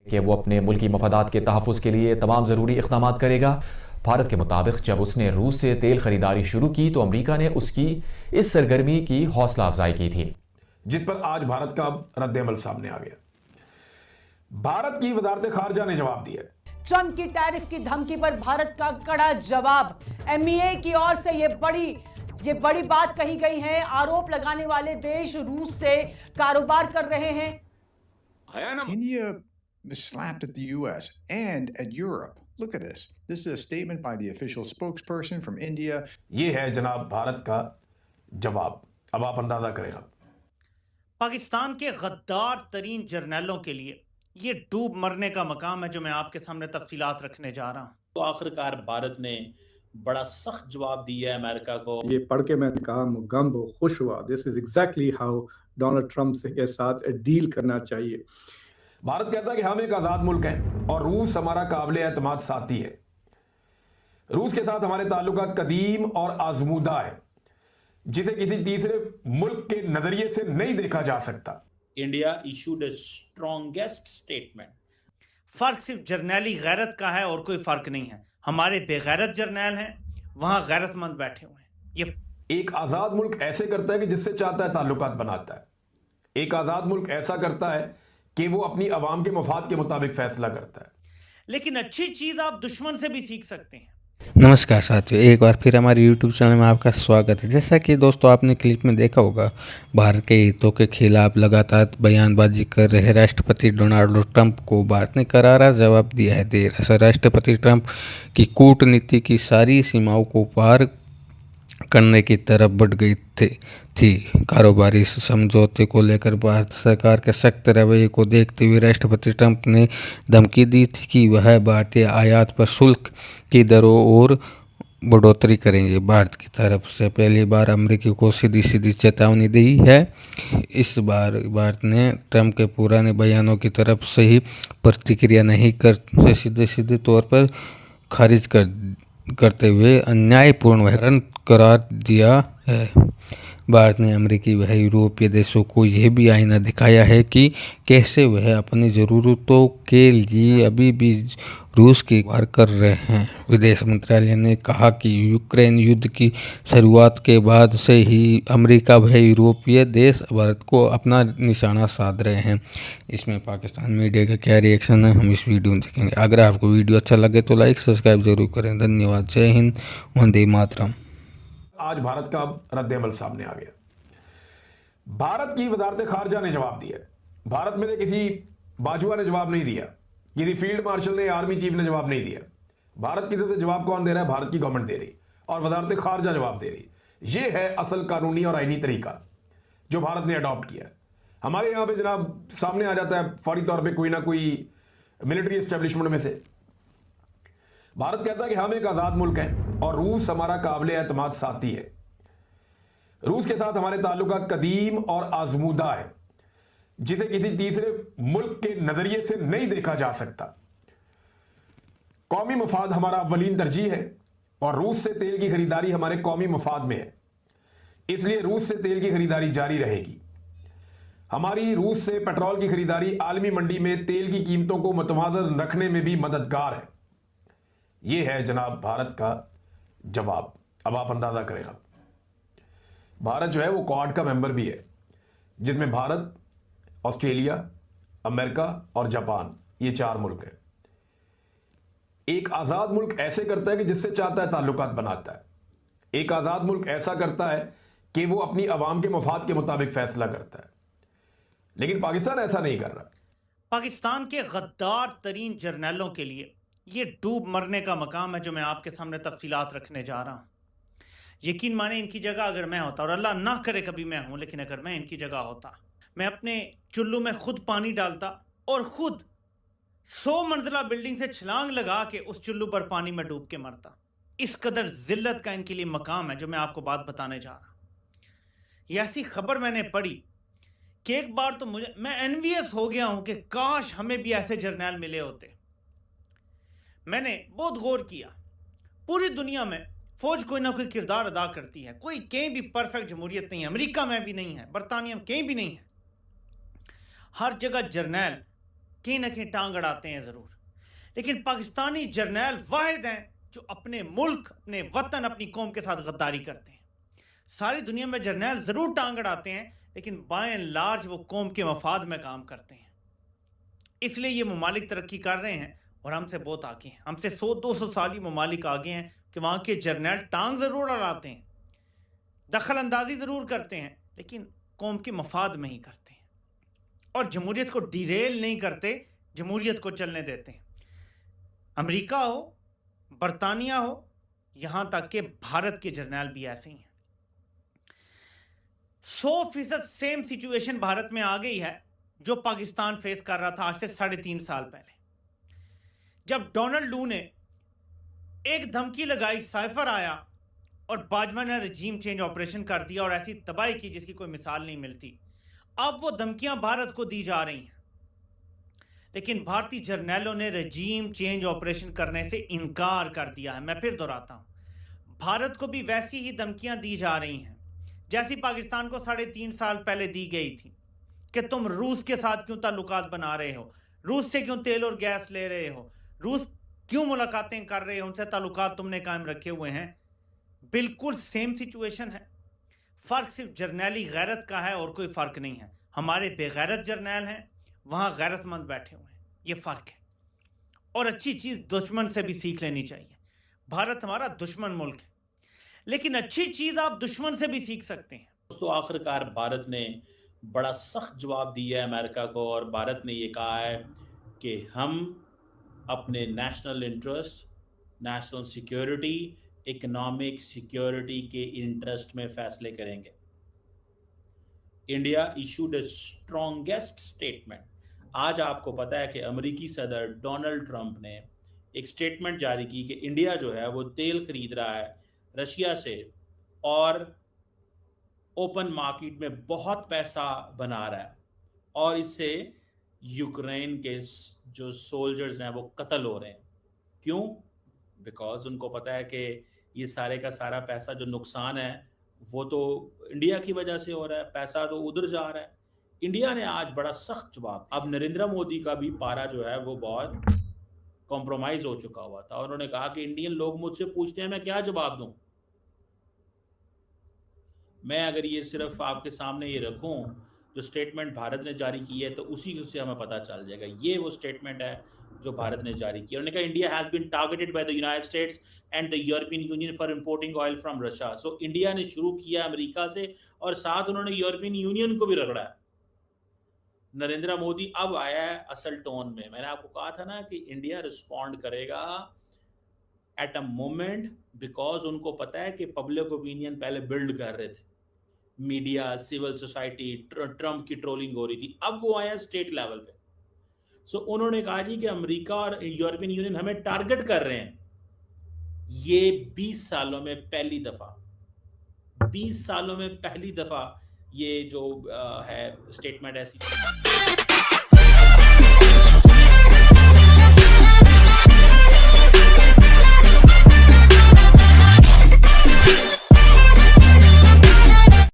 कि वो अपने मुल्की मफादात के तहफ़्फ़ुज़ के लिए तमाम ज़रूरी इक़दाम करेगा। भारत के मुताबिक जब उसने रूस से तेल खरीदारी शुरू की तो अमरीका ने उसकी इस सरगर्मी की हौसला अफजाई की थी, जिस पर आज भारत का रद्द-ए-अमल सामने आ गया। भारत की वजारत खारजा ने जवाब दिया। ट्रंप की टैरिफ की धमकी पर भारत का कड़ा जवाब। एमईए की ओर से ये बड़ी बात कही गई है। आरोप लगाने वाले देश रूस से कारोबार कर रहे हैं। India slapped at the US and at Europe. Look at this. This is a statement by the official spokesperson from India. ये है जनाब भारत का जवाब। अब आप अंदाजा करें। अब पाकिस्तान के गद्दार तरीन जर्नैलों के लिए ये डूब मरने का मकाम है जो मैं आपके सामने तफसीलात रखने जा रहा हूँ। तो आखिरकार भारत ने बड़ा सख्त जवाब दिया है अमेरिका को। ये पढ़ के मैं काम गम खुश हुआ। This is exactly how Donald Trump के साथ डील करना चाहिए। भारत कहता है कि हम एक आज़ाद मुल्क हैं और रूस हमारा काबिल एतमाद साथी है। रूस के साथ हमारे ताल्लुकात कदीम और आजमूदा है, जिसे किसी तीसरे मुल्क के नजरिए से नहीं देखा जा सकता। इंडिया इशूड ए स्ट्रॉन्गेस्ट स्टेटमेंट। फर्क सिर्फ जर्नैली गैरत का है और कोई फर्क नहीं है। हमारे बेगैरत जर्नैल हैं, वहां गैरतमंद बैठे हुए हैं। ये एक आज़ाद मुल्क ऐसे करता है कि जिससे चाहता है ताल्लुकात बनाता है। एक आज़ाद मुल्क ऐसा करता है कि वो अपनी आवाम के मफाद के मुताबिक फैसला करता है। लेकिन अच्छी चीज आप दुश्मन से भी सीख सकते हैं। नमस्कार साथियों, एक बार फिर हमारे YouTube चैनल में आपका स्वागत है। जैसा कि दोस्तों आपने क्लिप में देखा होगा, भारत के हितों के खिलाफ लगातार बयानबाजी कर रहे राष्ट्रपति डोनाल्ड ट्रंप को भारत ने करारा जवाब दिया है। देर असर राष्ट्रपति ट्रंप की कूटनीति की सारी सीमाओं को पार करने की तरफ बढ़ गई थी। कारोबारी समझौते को लेकर भारत सरकार के सख्त रवैये को देखते हुए राष्ट्रपति ट्रंप ने धमकी दी थी कि वह भारतीय आयात पर शुल्क की दरों और बढ़ोतरी करेंगे। भारत की तरफ से पहली बार अमेरिका को सीधी चेतावनी दी है। इस बार भारत ने ट्रंप के पुराने बयानों की तरफ से ही प्रतिक्रिया नहीं कर सीधे तौर पर खारिज करते हुए अन्यायपूर्ण वहन करार दिया है। भारत ने अमेरिकी व यूरोपीय देशों को यह भी आईना दिखाया है कि कैसे वह अपनी ज़रूरतों के लिए अभी भी रूस की वार कर रहे हैं। विदेश मंत्रालय ने कहा कि यूक्रेन युद्ध की शुरुआत के बाद से ही अमेरिका व यूरोपीय देश भारत को अपना निशाना साध रहे हैं। इसमें पाकिस्तान मीडिया का क्या रिएक्शन है, हम इस वीडियो में देखेंगे। अगर आपको वीडियो अच्छा लगे तो लाइक सब्सक्राइब जरूर करें। धन्यवाद। जय हिंद, वंदे मातरम। आज भारत का रद्द-ए-अमल सामने आ गया। भारत की वजारत खारजा ने जवाब दिया। भारत में से किसी बाजुआ ने जवाब नहीं दिया, किसी फील्ड मार्शल ने, आर्मी चीफ ने जवाब नहीं दिया। भारत की तरफ से जवाब कौन दे रहा है? भारत की गवर्नमेंट दे रही और वजारत खारजा जवाब दे रही। यह है असल कानूनी और आईनी तरीका जो भारत ने अडॉप्ट किया। हमारे यहां पे जनाब सामने आ जाता है फौरी तौर पे कोई ना कोई मिलिट्री एस्टेब्लिशमेंट में से। भारत कहता है कि हम एक आज़ाद मुल्क हैं और रूस हमारा काबिल एतमाद साथी है। रूस के साथ हमारे ताल्लुकात कदीम और आजमूदा है, जिसे किसी तीसरे मुल्क के नजरिए से नहीं देखा जा सकता। कौमी मफाद हमारा अव्वलीन तरजीह है और रूस से तेल की खरीदारी हमारे कौमी मफाद में है, इसलिए रूस से तेल की खरीदारी जारी रहेगी। हमारी रूस से पेट्रोल की खरीदारी आलमी मंडी में तेल की कीमतों को मुतवाज़न रखने में भी मददगार है। यह है जनाब भारत का जवाब। अब आप अंदाजा करें। आप भारत जो है वो क्वाड का मेंबर भी है, जिसमें भारत, ऑस्ट्रेलिया, अमेरिका और जापान, ये 4 मुल्क हैं। एक आज़ाद मुल्क ऐसे करता है कि जिससे चाहता है ताल्लुकात बनाता है। एक आज़ाद मुल्क ऐसा करता है कि वो अपनी आवाम के मफाद के मुताबिक फैसला करता है। लेकिन पाकिस्तान ऐसा नहीं कर रहा। पाकिस्तान के गद्दार तरीन जर्नैलों के लिए ये डूब मरने का मकाम है जो मैं आपके सामने तफसीलात रखने जा रहा हूँ। यकीन माने इनकी जगह अगर मैं होता, और अल्लाह ना करे कभी मैं हूं, लेकिन अगर मैं इनकी जगह होता, मैं अपने चुल्लू में खुद पानी डालता और खुद 100 मंजिला बिल्डिंग से छलांग लगा के उस चुल्लू पर पानी में डूब के मरता। इस कदर जिल्लत का इनके लिए मकाम है जो मैं आपको बात बताने जा रहा हूं। ये ऐसी खबर मैंने पढ़ी कि एक बार तो मैं एनवियस हो गया हूं कि काश हमें भी ऐसे जर्नैल मिले होते। मैंने बहुत गौर किया, पूरी दुनिया में फौज कोई ना कोई किरदार अदा करती है। कोई कहीं भी परफेक्ट जमहूरियत नहीं है, अमेरिका में भी नहीं है, बरतानिया में कहीं भी नहीं है। हर जगह जर्नैल कहीं ना कहीं टांग अड़ाते हैं ज़रूर, लेकिन पाकिस्तानी जर्नैल वाहिद हैं जो अपने मुल्क, अपने वतन, अपनी कौम के साथ गद्दारी करते हैं। सारी दुनिया में जर्नैल ज़रूर टांग अड़ाते हैं, लेकिन बाय एंड लार्ज वो कौम के मफाद में काम करते हैं। इसलिए ये ममालिक तरक्की कर रहे हैं और हमसे बहुत आगे हैं। हमसे 100-200 साल ही ममालिक आगे हैं कि वहाँ के जर्नैल टांग ज़रूर अड़ाते हैं, दखल अंदाजी ज़रूर करते हैं, लेकिन कौम के मफाद में ही करते हैं और जमहूरियत को डिरेल नहीं करते, जमहूरियत को चलने देते हैं। अमेरिका हो, बरतानिया हो, यहाँ तक कि भारत के जर्नैल भी ऐसे ही हैं। 100% सेम सिचुएशन भारत में आ गई है जो पाकिस्तान फेस कर रहा था आज से 3.5 साल पहले, जब डोनाल्ड लू ने एक धमकी लगाई, साइफर आया और बाजवा ने रजीम चेंज ऑपरेशन कर दिया और ऐसी तबाही की जिसकी कोई मिसाल नहीं मिलती। अब वो धमकियां भारत को दी जा रही हैं, लेकिन भारतीय जर्नैलों ने रजीम चेंज ऑपरेशन करने से इनकार कर दिया है। मैं फिर दोहराता हूं, भारत को भी वैसी ही धमकियां दी जा रही हैं जैसी पाकिस्तान को 3.5 साल पहले दी गई थी कि तुम रूस के साथ क्यों ताल्लुकात बना रहे हो, रूस से क्यों तेल और गैस ले रहे हो, रूस क्यों मुलाकातें कर रहे हो, उनसे ताल्लुकात तुमने कायम रखे हुए हैं। बिल्कुल सेम सिचुएशन है, फ़र्क सिर्फ जर्नैली गैरत का है और कोई फ़र्क नहीं है। हमारे बेगैरत जर्नैल हैं, वहाँ गैरतमंद बैठे हुए हैं, ये फ़र्क है। और अच्छी चीज़ दुश्मन से भी सीख लेनी चाहिए। भारत हमारा दुश्मन मुल्क है, लेकिन अच्छी चीज़ आप दुश्मन से भी सीख सकते हैं। दोस्तों, आखिरकार भारत ने बड़ा सख्त जवाब दिया है अमेरिका को और भारत ने ये कहा है कि हम अपने national interest, national security, economic security के इंटरेस्ट में फैसले करेंगे। इंडिया इशूड ए स्ट्रॉन्गेस्ट स्टेटमेंट। आज आपको पता है कि अमेरिकी सदर डोनाल्ड ट्रंप ने एक स्टेटमेंट जारी की कि इंडिया जो है वो तेल खरीद रहा है रशिया से और ओपन मार्केट में बहुत पैसा बना रहा है और इससे यूक्रेन के जो सोल्जर्स हैं वो कत्ल हो रहे हैं। क्यों? बिकॉज उनको पता है कि ये सारे का सारा पैसा जो नुकसान है वो तो इंडिया की वजह से हो रहा है, पैसा तो उधर जा रहा है। इंडिया ने आज बड़ा सख्त जवाब। अब नरेंद्र मोदी का भी पारा जो है वो बहुत कॉम्प्रोमाइज हो चुका हुआ था। उन्होंने कहा कि इंडियन लोग मुझसे पूछते हैं मैं क्या जवाब दूं। मैं अगर ये सिर्फ आपके सामने ये रखूं जो स्टेटमेंट भारत ने जारी की है तो उसी से हमें पता चल जाएगा। ये वो स्टेटमेंट है जो भारत ने जारी की। उन्होंने कहा India has been targeted by the United States and the European Union for importing oil from Russia. So India ने शुरू किया अमेरिका से और साथ उन्होंने यूरोपियन यूनियन को भी रगड़ा है। नरेंद्र मोदी अब आया है असल टोन में। मैंने आपको कहा था ना कि इंडिया रिस्पॉन्ड करेगा एट अ मोमेंट, बिकॉज उनको पता है कि पब्लिक ओपिनियन पहले बिल्ड कर रहे थे, मीडिया, सिविल सोसाइटी, ट्रंप की ट्रोलिंग हो रही थी। अब वो आया स्टेट लेवल पे। सो उन्होंने कहा जी कि अमेरिका और यूरोपियन यूनियन हमें टारगेट कर रहे हैं। ये 20 सालों में पहली दफा, 20 सालों में पहली दफा ये जो है स्टेटमेंट ऐसी